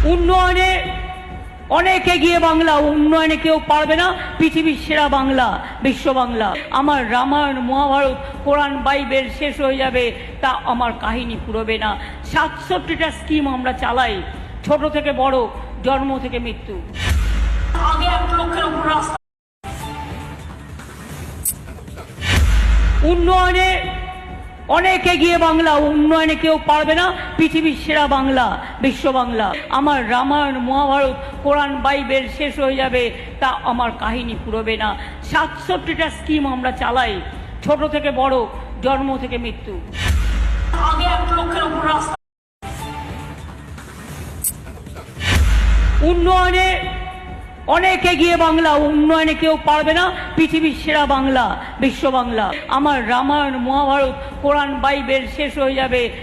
উন্নয়নে অনেক এগিয়ে বাংলা, উন্নয়নে কেউ পারবে না, পৃথিবীর সেরা বাংলা, বিশ্ব বাংলা। আমার রামায়ণ মহাভারত কোরআন বাইবেল শেষ হয়ে যাবে, তা আমার কাহিনী পুরোবে না। 67টা স্কিম আমরা চালাই, ছোট থেকে বড়, জন্ম থেকে মৃত্যু। আগে 1 লক্ষের উপর রাস্তা। উন্নয়নে অনেক এগিয়ে বাংলা, উন্নয়নে কেউ পারবে না, পৃথিবীর সেরা বাংলা, বিশ্ব বাংলা। আমার রামায়ণ মহাভারত কোরআন বাইবেল শেষ হয়ে যাবে, তা আমার কাহিনী পুরোবে না। 67টা স্কিম আমরা চালাই, ছোট থেকে বড়, জন্ম থেকে মৃত্যু। আগে 1 লক্ষের উপর রাস্তা। উন্নয়নে অনেক এগিয়ে বাংলা, উন্নয়নে কেউ পারবে না, পৃথিবীর সেরা বাংলা, বিশ্ব বাংলা। আমার রামায়ণ মহাভারত কোরআন বাইবেল শেষ হয়ে যাবে,